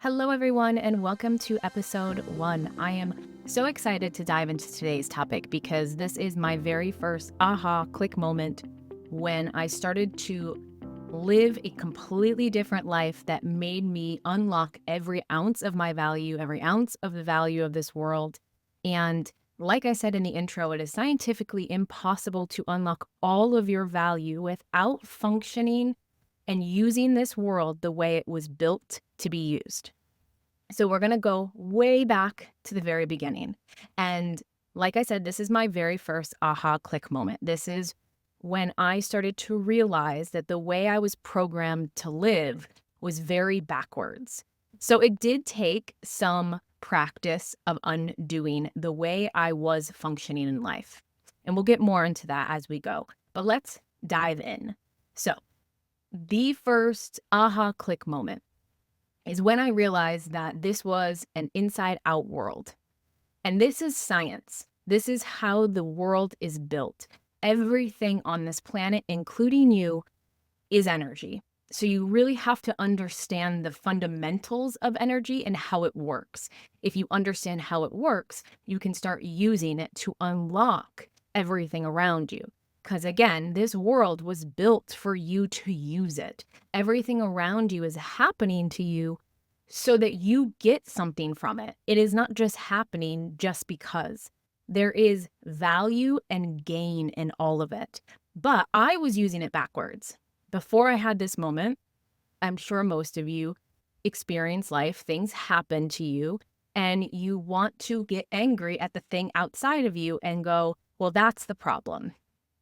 Hello, everyone, and welcome to episode 1. I am so excited to dive into today's topic because this is my very first aha click moment when I started to live a completely different life that made me unlock every ounce of my value, every ounce of the value of this world. And like I said in the intro, it is scientifically impossible to unlock all of your value without functioning and using this world the way it was built to be used. So we're going to go way back to the very beginning. And like I said, this is my very first aha click moment. This is when I started to realize that the way I was programmed to live was very backwards. So it did take some practice of undoing the way I was functioning in life. And we'll get more into that as we go. But let's dive in. So the first aha click moment is when I realized that this was an inside out world. And this is science. This is how the world is built. Everything on this planet, including you, is energy. So you really have to understand the fundamentals of energy and how it works. If you understand how it works, you can start using it to unlock everything around you. Because again, this world was built for you to use it. Everything around you is happening to you so that you get something from it. It is not just happening just because. There is value and gain in all of it. But I was using it backwards. Before I had this moment, I'm sure most of you experience life, things happen to you, and you want to get angry at the thing outside of you and go, well, that's the problem.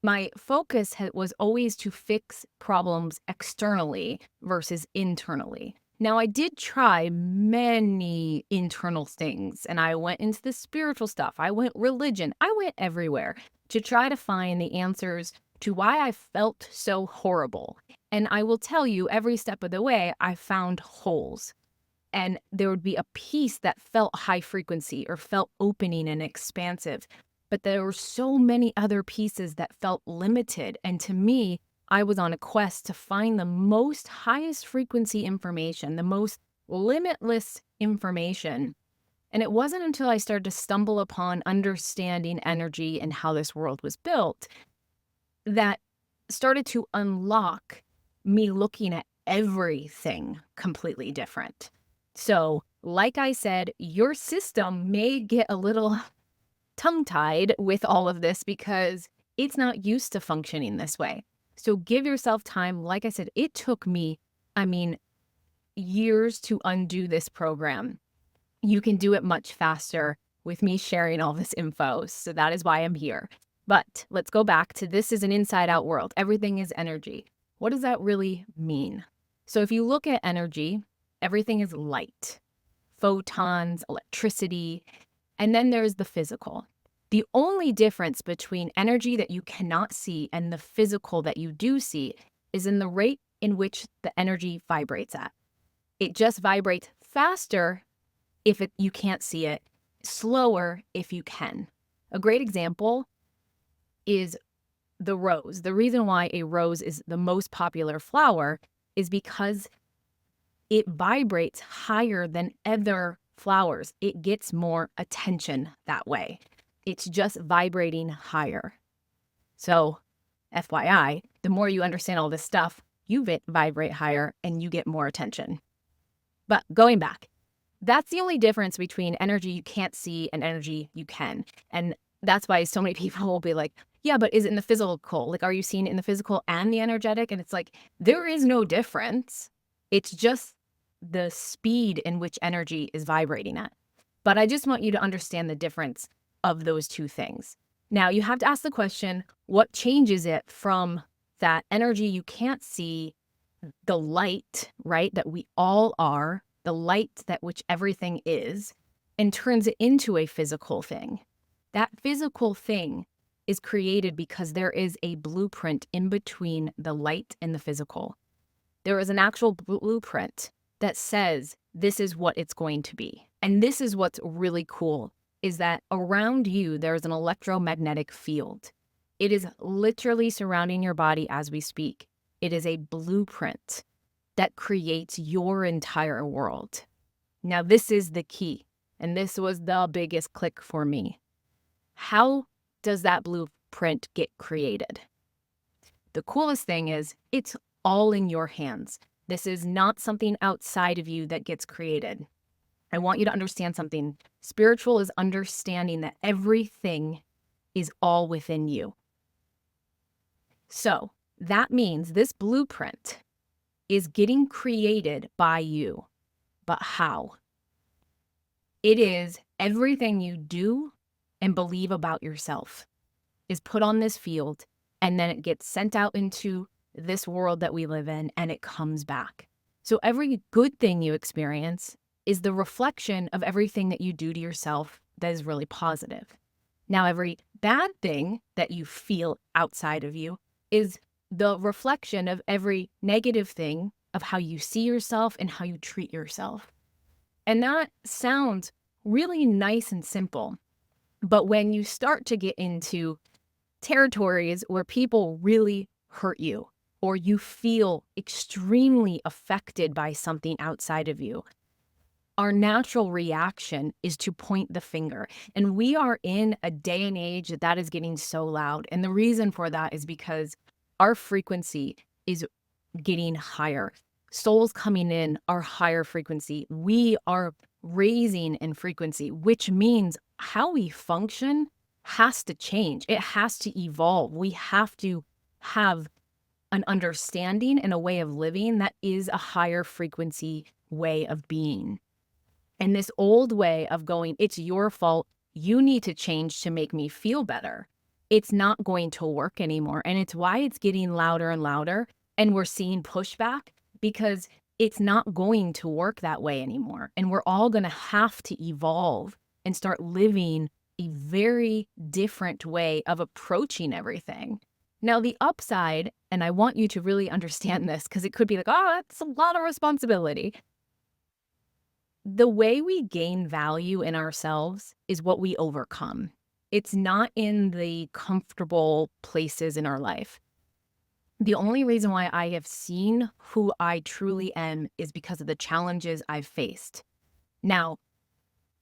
My focus was always to fix problems externally versus internally. Now, I did try many internal things, and I went into the spiritual stuff. I went religion. I went everywhere to try to find the answers to why I felt so horrible. And I will tell you, every step of the way, I found holes. And there would be a piece that felt high frequency or felt opening and expansive. But there were so many other pieces that felt limited. And to me, I was on a quest to find the most highest frequency information, the most limitless information. And it wasn't until I started to stumble upon understanding energy and how this world was built that started to unlock me looking at everything completely different. So, like I said, your system may get a little tongue-tied with all of this because it's not used to functioning this way. So give yourself time. Like I said, it took me, years to undo this program. You can do it much faster with me sharing all this info. So that is why I'm here. But let's go back to this is an inside-out world. Everything is energy. What does that really mean? So if you look at energy, everything is light, photons, electricity, and then there's the physical. The only difference between energy that you cannot see and the physical that you do see is in the rate in which the energy vibrates at. It just vibrates faster if you can't see it, slower if you can. A great example is the rose. The reason why a rose is the most popular flower is because it vibrates higher than other flowers. It gets more attention that way. It's just vibrating higher. So, FYI, the more you understand all this stuff, you vibrate higher and you get more attention. But going back, that's the only difference between energy you can't see and energy you can. And that's why so many people will be like, yeah, but is it in the physical? Like, are you seeing it in the physical and the energetic? And it's like, there is no difference. It's just the speed in which energy is vibrating at. But I just want you to understand the difference of those two things. Now, you have to ask the question, what changes it from that energy you can't see, the light, right, that we all are, the light that which everything is, and turns it into a physical thing? That physical thing is created because there is a blueprint in between the light and the physical. There is an actual blueprint that says this is what it's going to be. And this is what's really cool, is that around you, there's an electromagnetic field. It is literally surrounding your body as we speak. It is a blueprint that creates your entire world. Now, this is the key, and this was the biggest click for me. How does that blueprint get created? The coolest thing is it's all in your hands. This is not something outside of you that gets created. I want you to understand something. Spiritual is understanding that everything is all within you. So that means this blueprint is getting created by you. But how? It is everything you do and believe about yourself is put on this field, and then it gets sent out into this world that we live in, and it comes back. So every good thing you experience is the reflection of everything that you do to yourself that is really positive. Now, every bad thing that you feel outside of you is the reflection of every negative thing of how you see yourself and how you treat yourself. And that sounds really nice and simple. But when you start to get into territories where people really hurt you, or you feel extremely affected by something outside of you, our natural reaction is to point the finger. And we are in a day and age that is getting so loud. And the reason for that is because our frequency is getting higher. Souls coming in are higher frequency. We are raising in frequency, which means how we function has to change. It has to evolve. We have to have an understanding and a way of living that is a higher frequency way of being. And this old way of going, it's your fault, you need to change to make me feel better, it's not going to work anymore. And it's why it's getting louder and louder. And we're seeing pushback because it's not going to work that way anymore. And we're all going to have to evolve and start living a very different way of approaching everything. Now, the upside, and I want you to really understand this because it could be like, oh, that's a lot of responsibility. The way we gain value in ourselves is what we overcome. It's not in the comfortable places in our life. The only reason why I have seen who I truly am is because of the challenges I've faced. Now,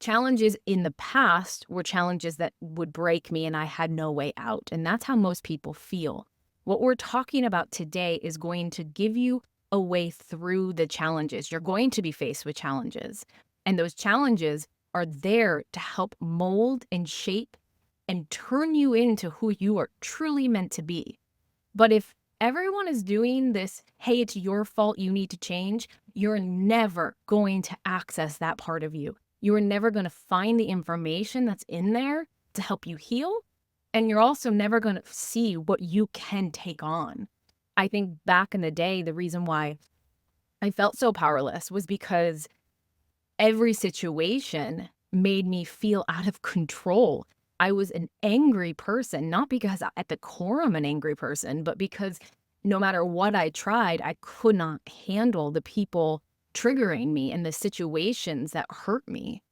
challenges in the past were challenges that would break me and I had no way out. And that's how most people feel. What we're talking about today is going to give you a way through the challenges. You're going to be faced with challenges. And those challenges are there to help mold and shape and turn you into who you are truly meant to be. But if everyone is doing this, hey, it's your fault, you need to change, you're never going to access that part of you. You're never going to find the information that's in there to help you heal. And you're also never going to see what you can take on. I think back in the day, the reason why I felt so powerless was because every situation made me feel out of control. I was an angry person, not because at the core I'm an angry person, but because no matter what I tried, I could not handle the people triggering me and the situations that hurt me.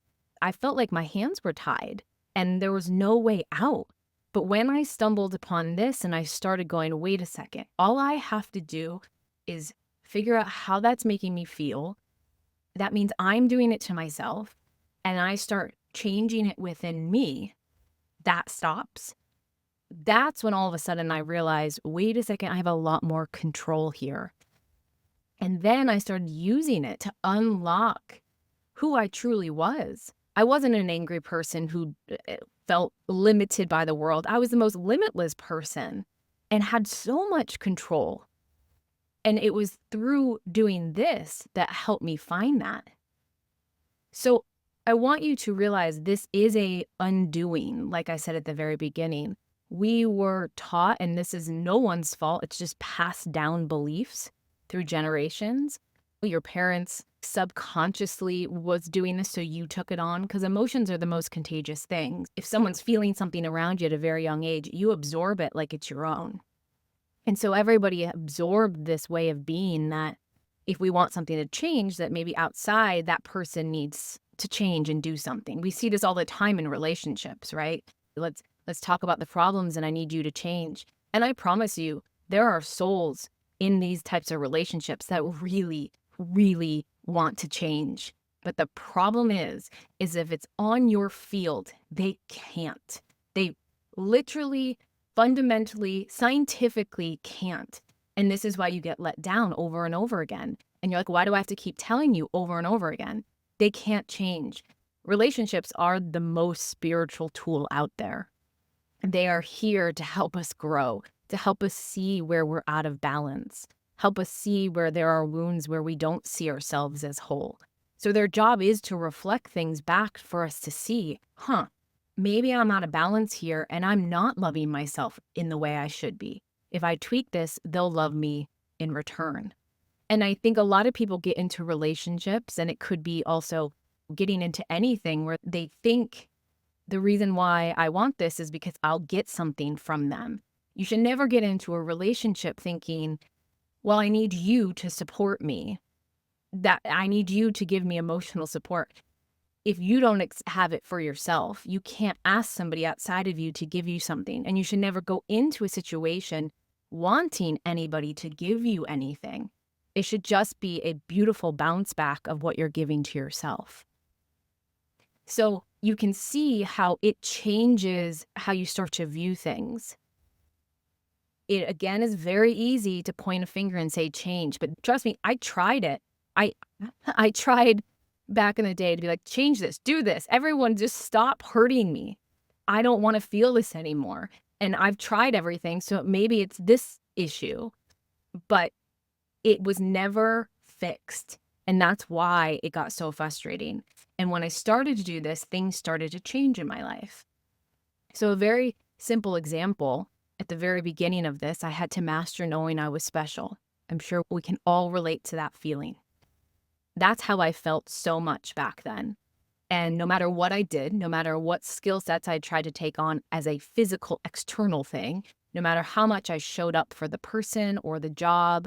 I felt like my hands were tied and there was no way out. But when I stumbled upon this and I started going, wait a second, all I have to do is figure out how that's making me feel. That means I'm doing it to myself, and I start changing it within me. That stops. That's when all of a sudden I realized, wait a second, I have a lot more control here. And then I started using it to unlock who I truly was. I wasn't an angry person who felt limited by the world. I was the most limitless person and had so much control. And it was through doing this that helped me find that. So I want you to realize this is a undoing, like I said at the very beginning. We were taught, and this is no one's fault, it's just passed down beliefs through generations. Your parents subconsciously was doing this, so you took it on, because emotions are the most contagious things. If someone's feeling something around you at a very young age, you absorb it like it's your own. And so everybody absorbed this way of being that if we want something to change, that maybe outside that person needs to change and do something. We see this all the time in relationships, right? Let's talk about the problems and I need you to change. And I promise you, there are souls in these types of relationships that really, really want to change. But the problem is if it's on your field, they can't. They literally, fundamentally, scientifically can't. And this is why you get let down over and over again. And you're like, why do I have to keep telling you over and over again? They can't change. Relationships are the most spiritual tool out there. They are here to help us grow, to help us see where we're out of balance, help us see where there are wounds where we don't see ourselves as whole. So their job is to reflect things back for us to see, maybe I'm out of balance here and I'm not loving myself in the way I should be. If I tweak this, they'll love me in return. And I think a lot of people get into relationships, and it could be also getting into anything where they think the reason why I want this is because I'll get something from them. You should never get into a relationship thinking, well, I need you to support me, that I need you to give me emotional support. If you don't have it for yourself, you can't ask somebody outside of you to give you something. And you should never go into a situation wanting anybody to give you anything. It should just be a beautiful bounce back of what you're giving to yourself. So you can see how it changes how you start to view things. It, again, is very easy to point a finger and say change, but trust me, I tried it. I tried back in the day to be like, change this, do this. Everyone just stop hurting me. I don't want to feel this anymore. And I've tried everything, so maybe it's this issue, but it was never fixed. And that's why it got so frustrating. And when I started to do this, things started to change in my life. So a very simple example, at the very beginning of this, I had to master knowing I was special. I'm sure we can all relate to that feeling. That's how I felt so much back then. And no matter what I did, no matter what skill sets I tried to take on as a physical external thing, no matter how much I showed up for the person or the job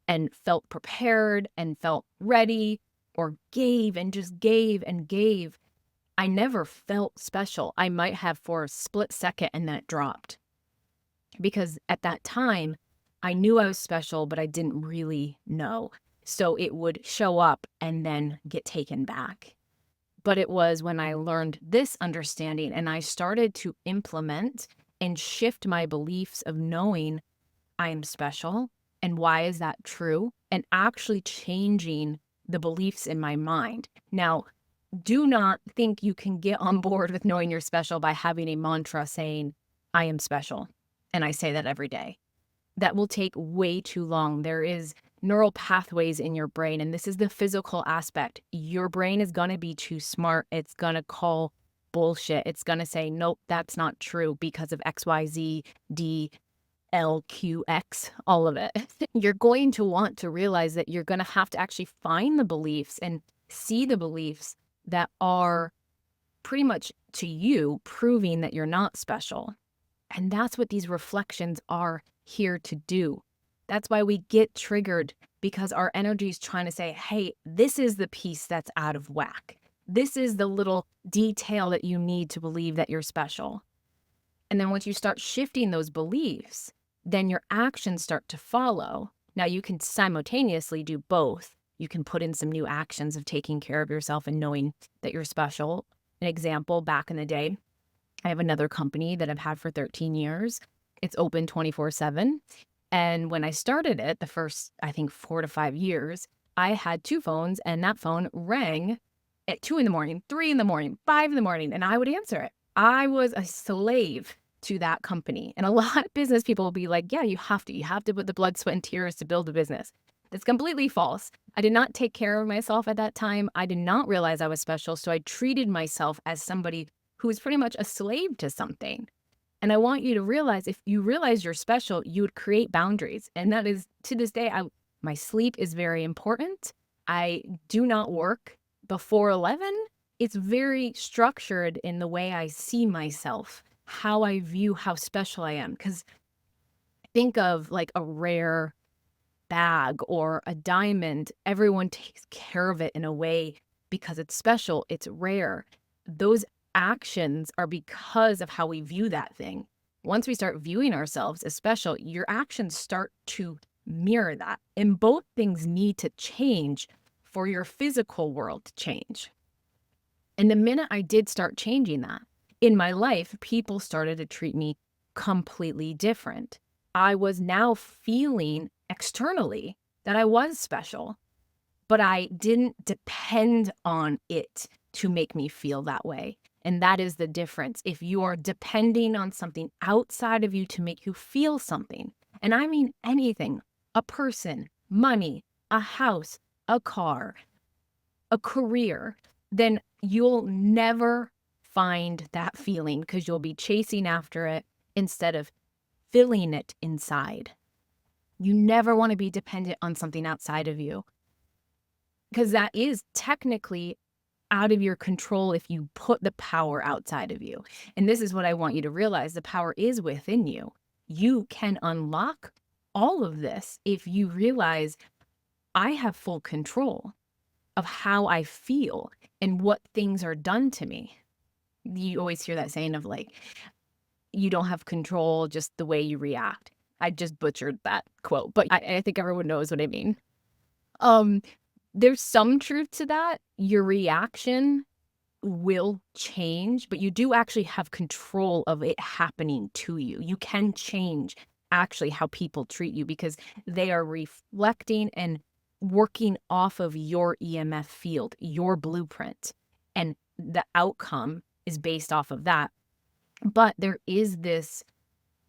and felt prepared and felt ready or gave and just gave and gave, I never felt special. I might have for a split second and then it dropped. Because at that time, I knew I was special, but I didn't really know. So it would show up and then get taken back. But it was when I learned this understanding and I started to implement and shift my beliefs of knowing I am special and why is that true, and actually changing the beliefs in my mind. Now, do not think you can get on board with knowing you're special by having a mantra saying, I am special. And I say that every day. That will take way too long. There is neural pathways in your brain, and this is the physical aspect. Your brain is going to be too smart. It's going to call bullshit. It's going to say, nope, that's not true because of X, Y, Z, D, L, Q, X, all of it. You're going to want to realize that you're going to have to actually find the beliefs and see the beliefs that are pretty much to you proving that you're not special. And that's what these reflections are here to do. That's why we get triggered, because our energy is trying to say, hey, this is the piece that's out of whack. This is the little detail that you need to believe that you're special. And then once you start shifting those beliefs, then your actions start to follow. Now you can simultaneously do both. You can put in some new actions of taking care of yourself and knowing that you're special. An example, back in the day, I have another company that I've had for 13 years. It's open 24/7. And when I started it, the first, I think, 4 to 5 years, I had 2 phones, and that phone rang at 2 in the morning, 3 in the morning, 5 in the morning, and I would answer it. I was a slave to that company. And a lot of business people will be like, yeah, you have to put the blood, sweat, and tears to build a business. That's completely false. I did not take care of myself at that time. I did not realize I was special. So I treated myself as somebody who was pretty much a slave to something. And I want you to realize, if you realize you're special, you would create boundaries. And that is, to this day, my sleep is very important. I do not work before 11. It's very structured in the way I see myself, how I view how special I am. Because think of like a rare bag or a diamond. Everyone takes care of it in a way because it's special, it's rare. Those actions are because of how we view that thing. Once we start viewing ourselves as special, your actions start to mirror that. And both things need to change for your physical world to change. And the minute I did start changing that in my life, people started to treat me completely different. I was now feeling externally that I was special, but I didn't depend on it to make me feel that way. And that is the difference. If you are depending on something outside of you to make you feel something, and I mean anything, a person, money, a house, a car, a career, then you'll never find that feeling because you'll be chasing after it instead of feeling it inside. You never want to be dependent on something outside of you because that is technically out of your control if you put the power outside of you. And this is what I want you to realize. The power is within you. You can unlock all of this if you realize I have full control of how I feel and what things are done to me. You always hear that saying of like, you don't have control, just the way you react. I just butchered that quote, but I think everyone knows what I mean. There's some truth to that. Your reaction will change, but you do actually have control of it happening to you. You can change actually how people treat you because they are reflecting and working off of your EMF field, your blueprint, and the outcome is based off of that. But there is this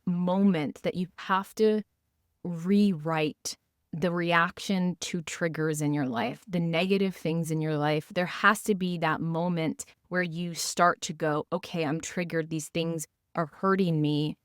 moment that you have to rewrite the reaction to triggers in your life, the negative things in your life. There has to be that moment where you start to go, okay, I'm triggered. These things are hurting me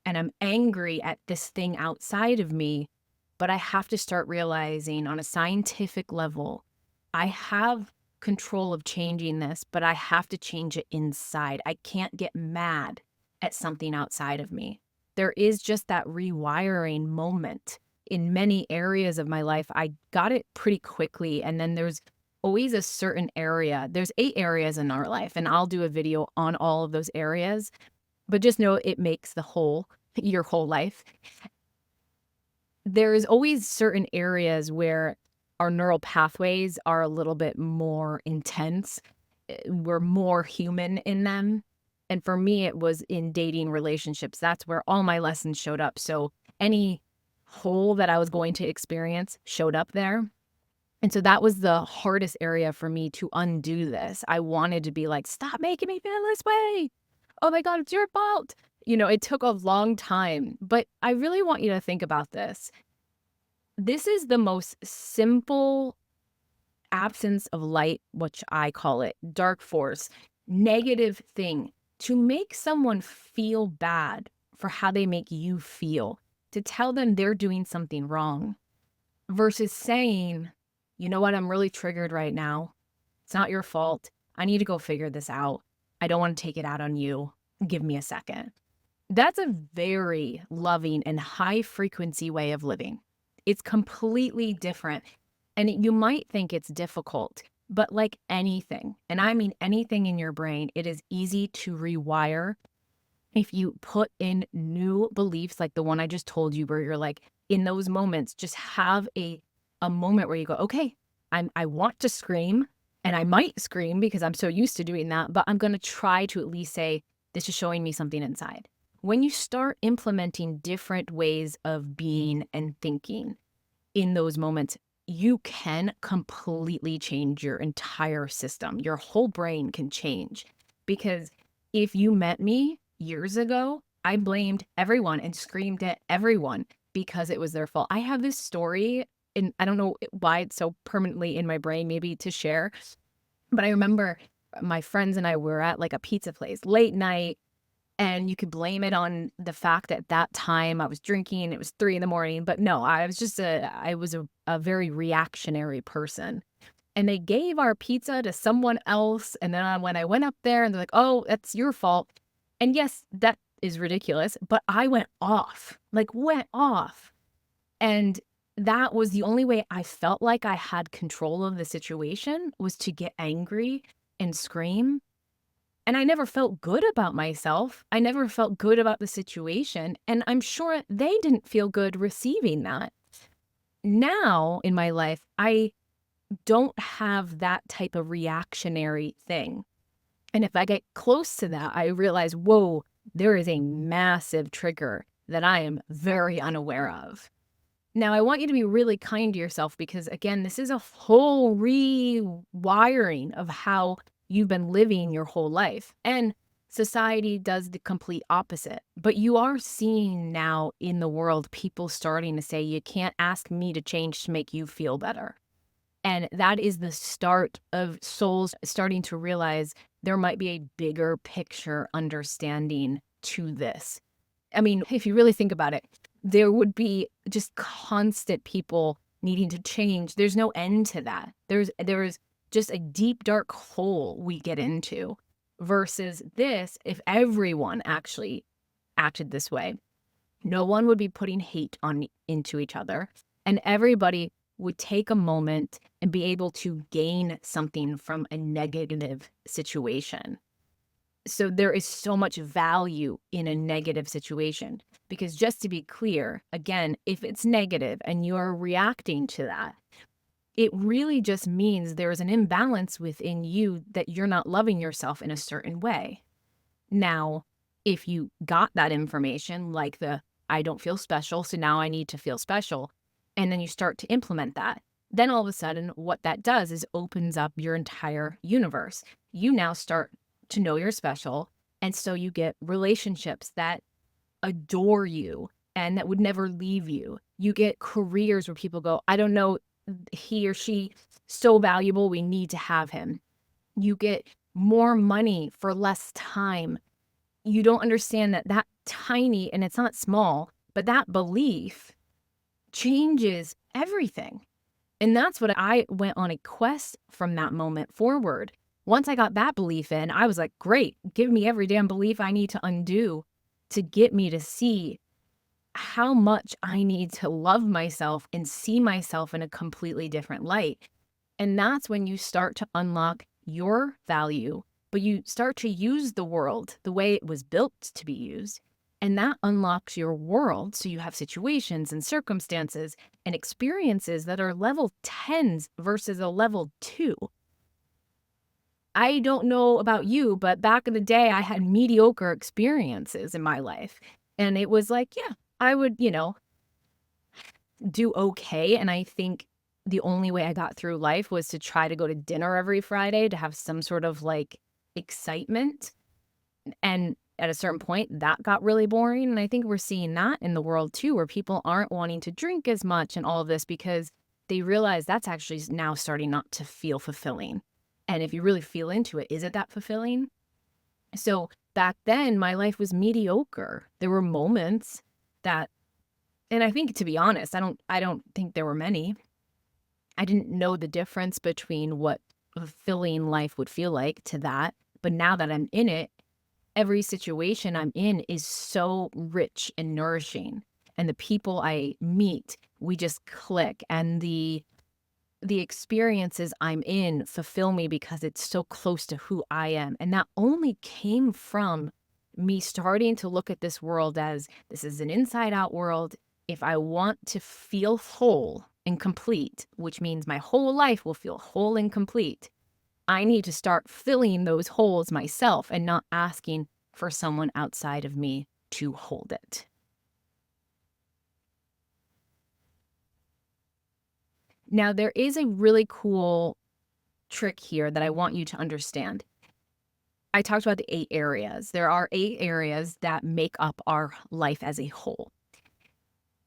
and I'm angry at this thing outside of me. But I have to start realizing on a scientific level, I have control of changing this, but I have to change it inside. I can't get mad at something outside of me. There is just that rewiring moment. In many areas of my life, I got it pretty quickly. And then there's always a certain area. There's 8 areas in our life, and I'll do a video on all of those areas. But just know it makes the whole, your whole life. There is always certain areas where our neural pathways are a little bit more intense. We're more human in them. And for me, it was in dating relationships. That's where all my lessons showed up. So any hole that I was going to experience showed up there. And so that was the hardest area for me to undo this. I wanted to be like, stop making me feel this way. Oh my God, it's your fault. You know, it took a long time, but I really want you to think about this. This is the most simple absence of light, which I call it, dark force, negative thing to make someone feel bad for how they make you feel, to tell them they're doing something wrong versus saying, you know what, I'm really triggered right now. It's not your fault. I need to go figure this out. I don't want to take it out on you. Give me a second. That's a very loving and high frequency way of living. It's completely different. And you might think it's difficult, but like anything, and I mean anything in your brain, it is easy to rewire if you put in new beliefs like the one I just told you, where you're like, in those moments, just have a moment where you go, okay, I want to scream, and I might scream because I'm so used to doing that, but I'm going to try to at least say, this is showing me something inside. When you start implementing different ways of being and thinking in those moments, you can completely change your entire system. Your whole brain can change. Because if you met me years ago, I blamed everyone and screamed at everyone because it was their fault. I have this story, and I don't know why it's so permanently in my brain, maybe to share, but I remember my friends and I were at like a pizza place late night, and you could blame it on the fact that that time I was drinking, it was 3 a.m, but no, I was a very reactionary person. And they gave our pizza to someone else. And then when I went up there and they're like, oh, that's your fault. And yes, that is ridiculous, but I went off. And that was the only way I felt like I had control of the situation, was to get angry and scream. And I never felt good about myself. I never felt good about the situation. And I'm sure they didn't feel good receiving that. Now in my life, I don't have that type of reactionary thing. And if I get close to that, I realize, whoa, there is a massive trigger that I am very unaware of. Now, I want you to be really kind to yourself because, again, this is a whole rewiring of how you've been living your whole life. And society does the complete opposite. But you are seeing now in the world people starting to say, you can't ask me to change to make you feel better. And that is the start of souls starting to realize there might be a bigger picture understanding to this. I mean, if you really think about it, there would be just constant people needing to change. There's no end to that. There's just a deep dark hole we get into versus this if everyone actually acted this way. No one would be putting hate on into each other and everybody would take a moment and be able to gain something from a negative situation. So there is so much value in a negative situation because just to be clear, again, if it's negative and you're reacting to that, it really just means there is an imbalance within you that you're not loving yourself in a certain way. Now, if you got that information, like I don't feel special, so now I need to feel special, and then you start to implement that, then all of a sudden, what that does is opens up your entire universe. You now start to know you're special, and so you get relationships that adore you and that would never leave you. You get careers where people go, I don't know, he or she, so valuable, we need to have him. You get more money for less time. You don't understand that tiny, and it's not small, but that belief changes everything. And that's what I went on a quest from that moment forward. Once I got that belief in, I was like, great, give me every damn belief I need to undo to get me to see how much I need to love myself and see myself in a completely different light. And that's when you start to unlock your value, but you start to use the world the way it was built to be used. And that unlocks your world. So you have situations and circumstances and experiences that are level 10s versus a level 2. I don't know about you, but back in the day, I had mediocre experiences in my life. And it was like, yeah, I would, do okay. And I think the only way I got through life was to try to go to dinner every Friday to have some sort of like excitement. And at a certain point, that got really boring. And I think we're seeing that in the world too, where people aren't wanting to drink as much and all of this because they realize that's actually now starting not to feel fulfilling. And if you really feel into it, is it that fulfilling? So back then, my life was mediocre. There were moments that, and I think to be honest, I don't think there were many. I didn't know the difference between what a fulfilling life would feel like to that. But now that I'm in it, every situation I'm in is so rich and nourishing. And the people I meet, we just click. And the experiences I'm in fulfill me because it's so close to who I am. And that only came from me starting to look at this world as this is an inside out world. If I want to feel whole and complete, which means my whole life will feel whole and complete, I need to start filling those holes myself and not asking for someone outside of me to hold it. Now, there is a really cool trick here that I want you to understand. I talked about the 8 areas. There are 8 areas that make up our life as a whole.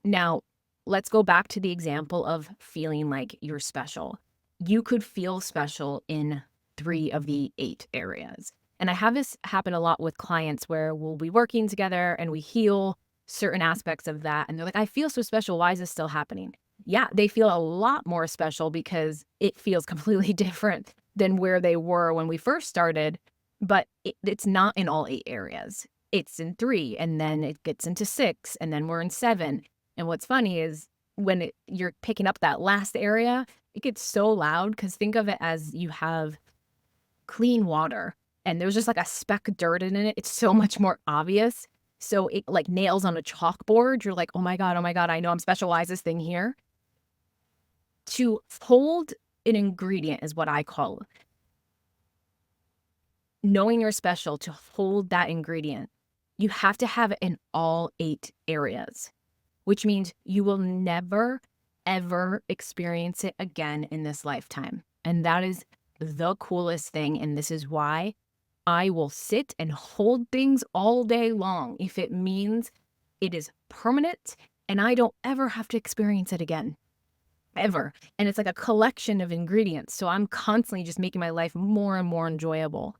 Now, let's go back to the example of feeling like you're special. You could feel special in 3 of the 8 areas. And I have this happen a lot with clients where we'll be working together and we heal certain aspects of that. And they're like, I feel so special. Why is this still happening? Yeah, they feel a lot more special because it feels completely different than where they were when we first started. But it's not in all 8 areas. It's in 3, and then it gets into 6, and then we're in 7. And what's funny is when you're picking up that last area, it gets so loud because think of it as you have clean water and there's just like a speck of dirt in it. It's so much more obvious. So it like nails on a chalkboard. You're like, oh my God, I know I'm special. Why is this thing here? To hold an ingredient is what I call knowing you're special. To hold that ingredient, you have to have it in all 8 areas, which means you will never, ever experience it again in this lifetime. And that is the coolest thing. And this is why I will sit and hold things all day long if it means it is permanent and I don't ever have to experience it again, ever. And it's like a collection of ingredients. So I'm constantly just making my life more and more enjoyable.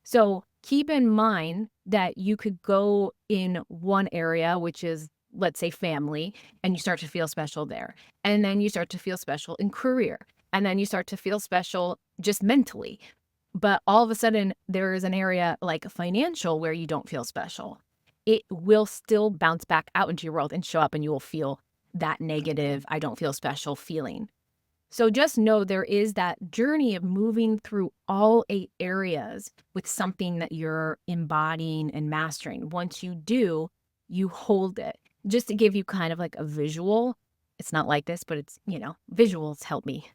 So keep in mind that you could go in one area, which is, let's say, family, and you start to feel special there. And then you start to feel special in career. And then you start to feel special just mentally. But all of a sudden, there is an area like financial where you don't feel special. It will still bounce back out into your world and show up, and you will feel that negative, I don't feel special feeling. So just know there is that journey of moving through all 8 areas with something that you're embodying and mastering. Once you do, you hold it. Just to give you kind of like a visual, it's not like this, but it's, visuals help me.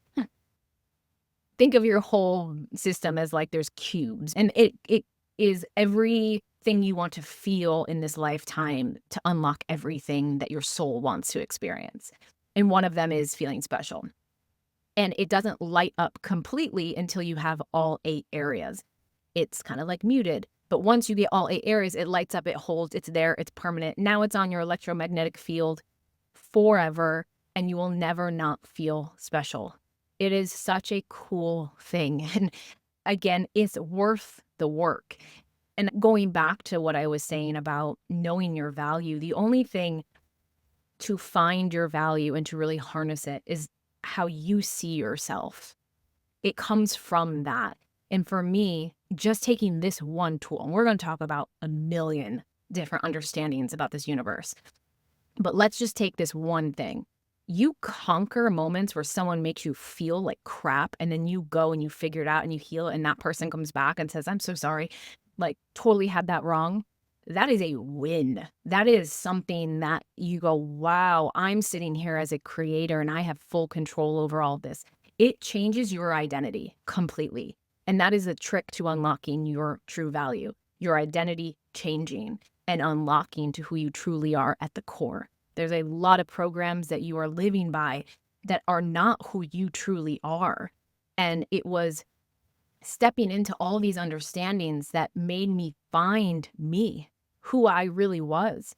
Think of your whole system as like there's cubes, and it is everything you want to feel in this lifetime to unlock everything that your soul wants to experience. And one of them is feeling special. And it doesn't light up completely until you have all 8 areas. It's kind of like muted. But once you get all 8 areas, it lights up, it holds, it's there, it's permanent. Now it's on your electromagnetic field forever, and you will never not feel special. It is such a cool thing. And again, it's worth the work. And going back to what I was saying about knowing your value, the only thing to find your value and to really harness it is how you see yourself. It comes from that. And for me, just taking this one tool, and we're going to talk about a million different understandings about this universe, but let's just take this one thing. You conquer moments where someone makes you feel like crap, and then you go and you figure it out and you heal it, and that person comes back and says, I'm so sorry, like totally had that wrong. That is a win. That is something that you go, wow, I'm sitting here as a creator and I have full control over all this. It changes your identity completely. And that is a trick to unlocking your true value, your identity changing and unlocking to who you truly are at the core. There's a lot of programs that you are living by that are not who you truly are. And it was stepping into all these understandings that made me find me, who I really was.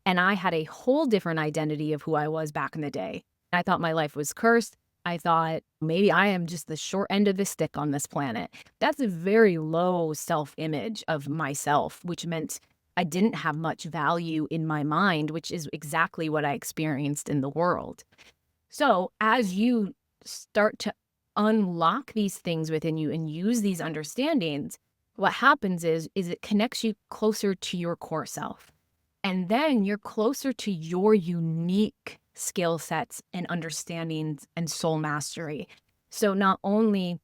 And I had a whole different identity of who I was back in the day. I thought my life was cursed. I thought maybe I am just the short end of the stick on this planet. That's a very low self-image of myself, which meant I didn't have much value in my mind, which is exactly what I experienced in the world. So as you start to unlock these things within you and use these understandings, what happens is it connects you closer to your core self. And then you're closer to your unique skill sets and understandings and soul mastery. So not only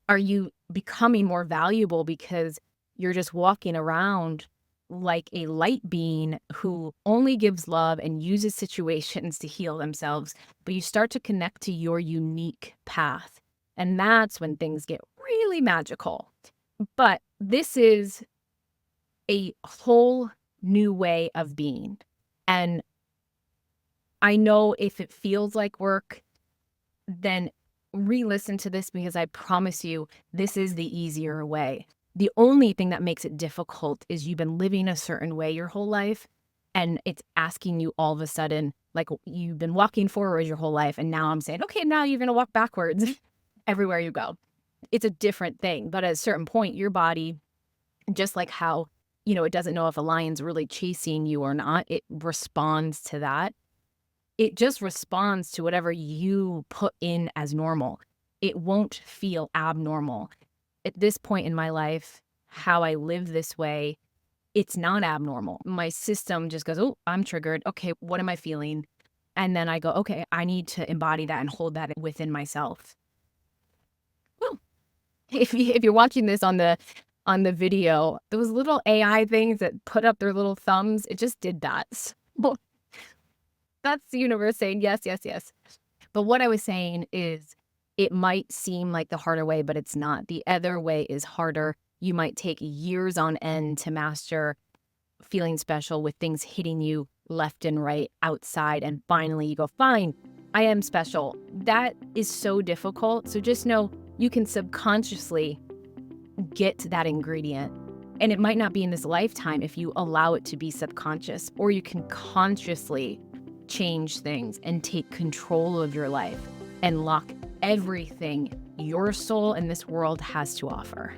are you becoming more valuable because you're just walking around like a light being who only gives love and uses situations to heal themselves, but you start to connect to your unique path. And that's when things get really magical. But this is a whole new way of being. And I know if it feels like work, then re-listen to this, because I promise you, this is the easier way. The only thing that makes it difficult is you've been living a certain way your whole life, and it's asking you all of a sudden, like you've been walking forward your whole life, and now I'm saying, okay, now you're going to walk backwards everywhere you go. It's a different thing. But at a certain point, your body, just like how, it doesn't know if a lion's really chasing you or not, it responds to that. It just responds to whatever you put in as normal. It won't feel abnormal. At this point in my life, how I live this way, it's not abnormal. My system just goes, oh, I'm triggered. Okay, what am I feeling? And then I go, okay, I need to embody that and hold that within myself. Well, if you're watching this on the video, those little AI things that put up their little thumbs, it just did that. So that's the universe saying yes, yes, yes. But what I was saying is It might seem like the harder way, but it's not. The other way is harder. You might take years on end to master feeling special with things hitting you left and right outside. And finally, you go, fine, I am special. That is so difficult. So just know you can subconsciously get that ingredient. And it might not be in this lifetime if you allow it to be subconscious, or you can consciously change things and take control of your life and lock everything your soul and this world has to offer.